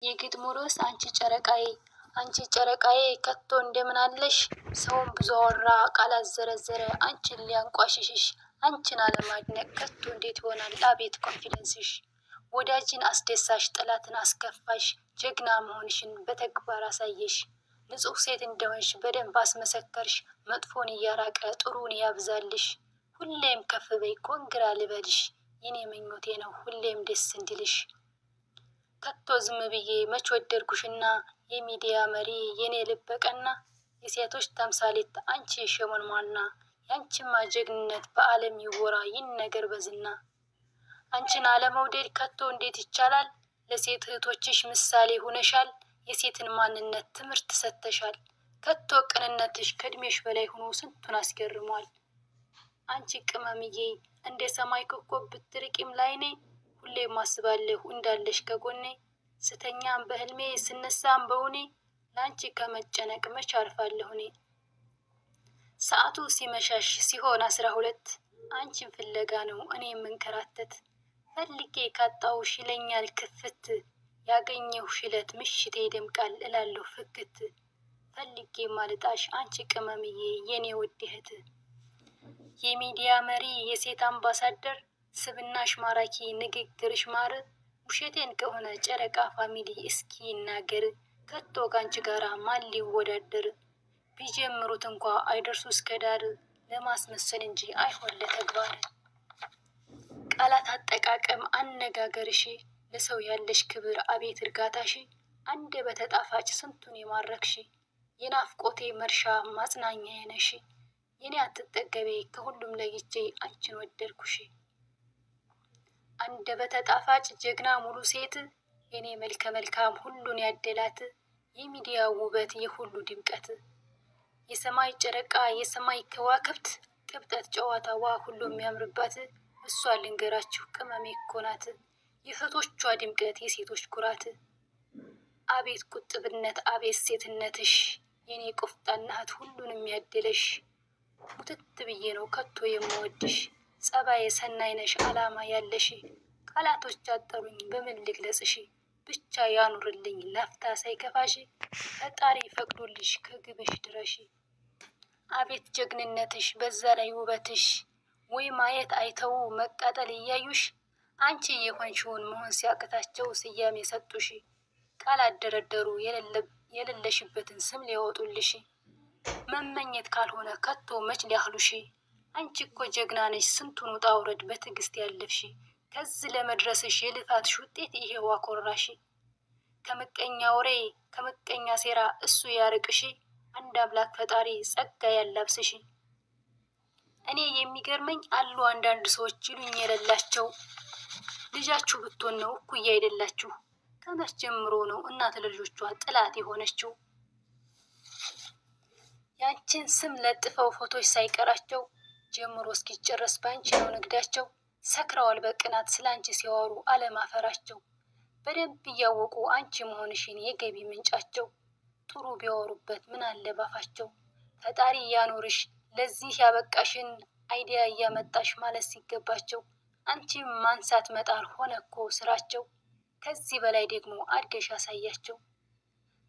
የግጥሙ ርዕስ አንቺ ጨረቃዬ ከቶ እንደምን አለሽ? ሰውን ብዙ አወራ ቃላት ዘረዘረ አንቺን ሊያንቋሽሽሽ አንቺን አለማድነቅ ከቶ እንዴት ይሆናል አቤት ኮንፊደንስሽ። ወዳጅን አስደሳሽ ጠላትን አስከፋሽ ጀግና መሆንሽን በተግባር አሳየሽ። ንጹህ ሴት እንደሆንሽ በደንብ አስመሰከርሽ መጥፎን እያራቀ ጥሩን ያብዛልሽ። ሁሌም ከፍ በይ ኮንግራ ልበልሽ የኔ ምኞቴ ነው ሁሌም ደስ እንዲልሽ። ከቶ ዝም ብዬ መች ወደድኩሽና የሚዲያ መሪ የኔ ልበቀና የሴቶች ተምሳሌት አንቺ ሸመንሟና ያንቺማ ጀግንነት በዓለም ይወራ ይነገር በዝና። አንቺን አለመውደድ ከቶ እንዴት ይቻላል? ለሴት እህቶችሽ ምሳሌ ሆነሻል። የሴትን ማንነት ትምህርት ሰጥተሻል። ከቶ ቅንነትሽ ከእድሜሽ በላይ ሆኖ ስንቱን አስገርሟል። አንቺ ቅመምዬ እንደ ሰማይ ኮከብ ብትርቂም ላይኔ ሁሌም አስባለሁ እንዳለሽ ከጎኔ። ስተኛም በህልሜ ስነሳም በውኔ ላንቺ ከመጨነቅ መች አርፋለሁ እኔ። ሰዓቱ ሲመሻሽ ሲሆን 12 አንቺን ፍለጋ ነው እኔ የምንከራተት። ፈልጌ ካጣውሽ ይለኛል ክፍት ያገኘሁሽ ዕለት ምሽቴ ይደምቃል እላለሁ ፍክት። ፈልጌ ማልጣሽ አንቺ ቅመምዬ የኔ ውድ እህት። የሚዲያ መሪ የሴት አምባሳደር ስብናሽ ማራኪ ንግግርሽ ማር። ውሸቴን ከሆነ ጨረቃ ፋሚሊ እስኪ ይናገር ከቶ ካንቺ ጋራ ማን ሊወዳደር። ቢጀምሩት እንኳ አይደርሱ እስከ ዳር ለማስመሰል እንጂ አይሆን ለተግባር። ቃላት አጠቃቀም አነጋገርሽ ለሰው ያለሽ ክብር አቤት እርጋታሽ። አንደበተ ጣፋጭ ስንቱን የማረክሽ የናፍቆቴ መርሻ ማጽናኛዬ ነሽ። የኔ አትጠገቤ ከሁሉም ለይቼ አንቺን ወደድኩሽ። አንደበተ ጣፋጭ ጀግና ሙሉ ሴት የኔ መልከ መልካም ሁሉን ያደላት። የሚዲያ ውበት የሁሉ ድምቀት የሰማይ ጨረቃ የሰማይ ከዋክብት ቅብጠት ጨዋታዋ ሁሉም የሚያምርባት። እሷ ልንገራችሁ ቅመሜ እኮ ናት የእህቶቿ ድምቀት የሴቶች ኩራት። አቤት ቁጥብነት አቤት ሴትነትሽ የኔ ቆፍጣና እህት ሁሉንም ያደለሽ። ሙትት ብዬ ነው ከቶ የምወድሽ ጸባዬ ሰናይ ነሽ አላማ ያለሽ። ቃላቶች አጠሩኝ በምን ልግለጽሽ ብቻ ያኑርልኝ ላፍታ ሳይከፋሽ። ፈጣሪ ፈቅዶልሽ ከግብሽ ድረሽ። አቤት ጀግንነትሽ በዛ ላይ ውበትሽ ወይ ማየት አይተው መቃጠል እያዩሽ። አንቺ የሆንሽውን መሆን ሲያቅታቸው ስያሜ ሰጡሽ። ቃል አደረደሩ የሌለሽበትን ስም ሊያወጡልሽ። መመኘት ካልሆነ ከቶ መች ሊያህሉሽ። አንቺ እኮ ጀግና ነሽ ስንቱን ውጣ ውረድ በትዕግስት ያለፍሽ። ከዚህ ለመድረስሽ የልፋትሽ ውጤት ይሄው አኮራሽ። ከምቀኛ ወሬ ከምቀኛ ሴራ እሱ ያርቅሽ። አንድ አምላክ ፈጣሪ ጸጋ ያላብስሽ። እኔ የሚገርመኝ አሉ አንዳንድ ሰዎች ይሉኝ የሌላቸው ልጃችሁ ብትሆን ነው እኩያ አይደላችሁ። ከመች ጀምሮ ነው እናት ለልጆቿ ጥላት የሆነችው? ያንቺን ስም ለጥፈው ፎቶች ሳይቀራቸው ጀምሮ እስኪጨረስ ባንቺ ነው ንግዳቸው። ሰክረዋል በቅናት ስላንቺ ሲያወሩ አለማፈራቸው። በደንብ እያወቁ አንቺ መሆንሽን የገቢ ምንጫቸው። ጥሩ ቢያወሩበት ምን አለ ባፋቸው። ፈጣሪ ያኖርሽ ለዚህ ያበቃሽን አይዲያ እያመጣሽ ማለት ሲገባቸው። አንቺ ማንሳት መጣር ሆነ እኮ ስራቸው። ከዚህ በላይ ደግሞ አድገሽ አሳያቸው።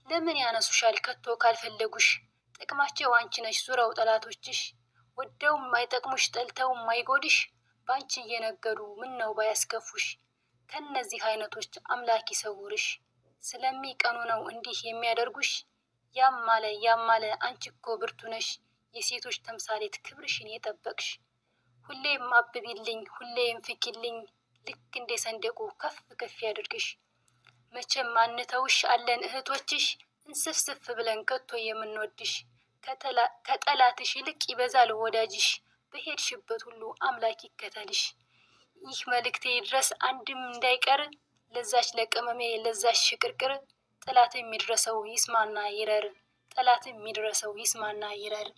ለምን ያነሱሻል ከቶ ካልፈለጉሽ? ጥቅማቸው አንቺ ነሽ ዙረው ጠላቶችሽ። ወደው ማይጠቅሙሽ ጠልተው ማይጎድሽ ባንቺ እየነገዱ ምን ነው ባያስከፉሽ። ከነዚህ አይነቶች አምላክ ይሰውርሽ። ስለሚቀኑ ነው እንዲህ የሚያደርጉሽ። ያማለ አንቺ እኮ ብርቱ ነሽ የሴቶች ተምሳሌት ክብርሽን የጠበቅሽ። ሁሌም አብቢልኝ ሁሌም ፍኪልኝ ልክ እንደ ሰንደቁ ከፍ ከፍ ያድርግሽ። መቼም አንተውሽ አለን እህቶችሽ እንስፍስፍ ብለን ከቶ የምንወድሽ። ከጠላትሽ ይልቅ ይበዛል ወዳጅሽ። በሄድሽበት ሁሉ አምላክ ይከተልሽ። ይህ መልእክቴ ድረስ አንድም እንዳይቀር ለዛች ለቅመሜ ለዛች ሽቅርቅር። ጠላት የሚድረሰው ይስማና ይረር ጠላት የሚድረሰው ይስማና ይረር።